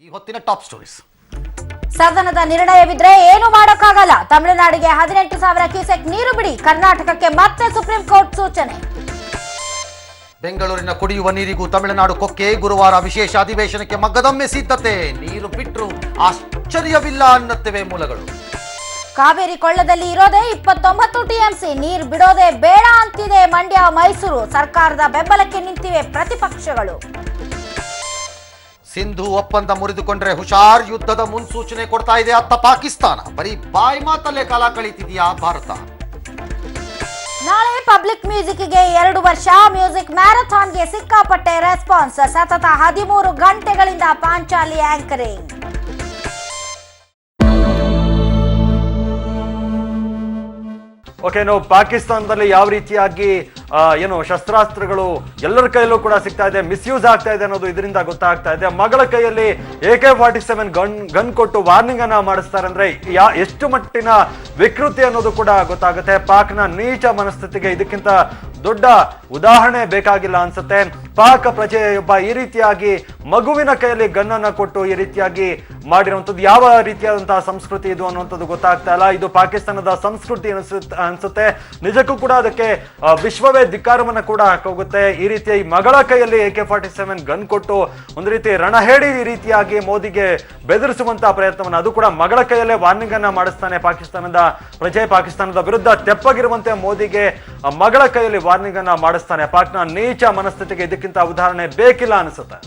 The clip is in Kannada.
ಈ ಹೊತ್ತಿನ ಟಾಪ್ ಸ್ಟೋರೀಸ್. ಸದನದ ನಿರ್ಣಯವಿದ್ರೆ ಏನು ಮಾಡೋಕ್ಕಾಗಲ್ಲ. ತಮಿಳುನಾಡಿಗೆ 18,000 ಕ್ಯೂಸೆಕ್ ನೀರು ಬಿಡಿ, ಕರ್ನಾಟಕಕ್ಕೆ ಮತ್ತೆ ಸುಪ್ರೀಂ ಕೋರ್ಟ್ ಸೂಚನೆ. ಬೆಂಗಳೂರಿನ ಕುಡಿಯುವ ನೀರಿಗೂ ತಮಿಳುನಾಡು ಕೊಕ್ಕೆ ಗುರುವಾರ ವಿಶೇಷ ಅಧಿವೇಶನಕ್ಕೆ ಮಗ್ಗದೊಮ್ಮೆ ಸಿದ್ಧತೆ. ನೀರು ಬಿಟ್ಟರು ಆಶ್ಚರ್ಯವಿಲ್ಲ ಅನ್ನುತ್ತವೆ ಮೂಲಗಳು. ಕಾವೇರಿ ಕೊಳ್ಳದಲ್ಲಿ ಇರೋದೇ 29 ಟಿಎಂಸಿ, ನೀರು ಬಿಡೋದೇ ಬೇಡ ಅಂತಿದೆ ಮಂಡ್ಯ ಮೈಸೂರು. ಸರ್ಕಾರದ ಬೆಂಬಲಕ್ಕೆ ನಿಂತಿವೆ ಪ್ರತಿಪಕ್ಷಗಳು. ಸಿಂಧು ಒಪ್ಪಂದ ಮುರಿದುಕೊಂಡ್ರೆ ಹುಷಾರ್, ಯುದ್ಧದ ಮುನ್ಸೂಚನೆ ಕೊಡ್ತಾ ಇದೆ ಅತ್ತ ಪಾಕಿಸ್ತಾನ. ಬರೀ ಬಾಯಿ ಮಾತಲ್ಲೇ ಕಾಲ ಕಳೀತಿದೆಯಾ ಭಾರತ? ನಾಳೆ ಪಬ್ಲಿಕ್ ಮ್ಯೂಸಿಕ್ಗೆ 2 ವರ್ಷ. ಮ್ಯೂಸಿಕ್ ಮ್ಯಾರಥಾನ್ಗೆ ಸಿಕ್ಕಾಪಟ್ಟೆ ರೆಸ್ಪಾನ್ಸ್. ಸತತ 13 ಗಂಟೆಗಳಿಂದ ಪಾಂಚಾಲಿ ಆಂಕರಿಂಗ್. ಓಕೆ, ನಾವು ಪಾಕಿಸ್ತಾನದಲ್ಲಿ ಯಾವ ರೀತಿಯಾಗಿ ಶಸ್ತ್ರಾಸ್ತ್ರಗಳು ಎಲ್ಲರ ಕೈಯಲ್ಲೂ ಕೂಡ ಸಿಗ್ತಾ ಇದೆ, ಮಿಸ್ಯೂಸ್ ಆಗ್ತಾ ಇದೆ ಅನ್ನೋದು ಇದರಿಂದ ಗೊತ್ತಾಗ್ತಾ ಇದೆ. ಮಗಳ ಕೈಯಲ್ಲಿ AK-47 ಗನ್ ಕೊಟ್ಟು ವಾರ್ನಿಂಗ್ ಅನ್ನ ಮಾಡಿಸ್ತಾರೆ ಅಂದ್ರೆ ಎಷ್ಟು ಮಟ್ಟಿನ ವಿಕೃತಿ ಅನ್ನೋದು ಕೂಡ ಗೊತ್ತಾಗುತ್ತೆ. ಪಾಕ್ನ ನೀಚ ಮನಸ್ಥಿತಿಗೆ ಇದಕ್ಕಿಂತ ದೊಡ್ಡ ಉದಾಹರಣೆ ಬೇಕಾಗಿಲ್ಲ ಅನ್ಸುತ್ತೆ. ಪಾಕ್ ಪ್ರಜೆಯೊಬ್ಬ ಈ ರೀತಿಯಾಗಿ ಮಗುವಿನ ಕೈಯಲ್ಲಿ ಗನ್ನನ್ನ ಕೊಟ್ಟು ಈ ರೀತಿಯಾಗಿ ಮಾಡಿರುವಂಥದ್ದು ಯಾವ ರೀತಿಯಾದಂತಹ ಸಂಸ್ಕೃತಿ ಇದು ಅನ್ನುವಂಥದ್ದು ಗೊತ್ತಾಗ್ತಾ ಇಲ್ಲ. ಇದು ಪಾಕಿಸ್ತಾನದ ಸಂಸ್ಕೃತಿ ಅನ್ಸುತ್ತೆ. ನಿಜಕ್ಕೂ ಕೂಡ ಅದಕ್ಕೆ ವಿಶ್ವವೇ ಧಿಕ್ಕಾರವನ್ನ ಕೂಡ ಹಾಕೋಗುತ್ತೆ. ಈ ರೀತಿಯ ಮಗಳ ಕೈಯಲ್ಲಿ AK-47 ಗನ್ ಕೊಟ್ಟು ಒಂದು ರೀತಿ ರಣಹೇಡಿ ಈ ರೀತಿಯಾಗಿ ಮೋದಿಗೆ ಬೆದರಿಸುವಂತಹ ಪ್ರಯತ್ನವನ್ನ, ಅದು ಕೂಡ ಮಗಳ ಕೈಯಲ್ಲೇ ವಾರ್ನಿಂಗ್ ಅನ್ನ ಮಾಡಿಸ್ತಾನೆ ಪಾಕಿಸ್ತಾನದ ಪ್ರಜೆ. ಪಾಕಿಸ್ತಾನದ ವಿರುದ್ಧ ತೆಪ್ಪಗಿರುವಂತೆ ಮೋದಿಗೆ ಮಗಳ ಕೈಯಲ್ಲಿ ವಾರ್ನಿಂಗ್ ಅನ್ನ ಮಾಡಿಸ್ತಾನೆ. ಪಾಕ್ನ ನೀಚ ಮನಸ್ಥಿತಿಗೆ ಇದಕ್ಕಿಂತ ಉದಾಹರಣೆ ಬೇಕಿಲ್ಲ ಅನಿಸುತ್ತೆ.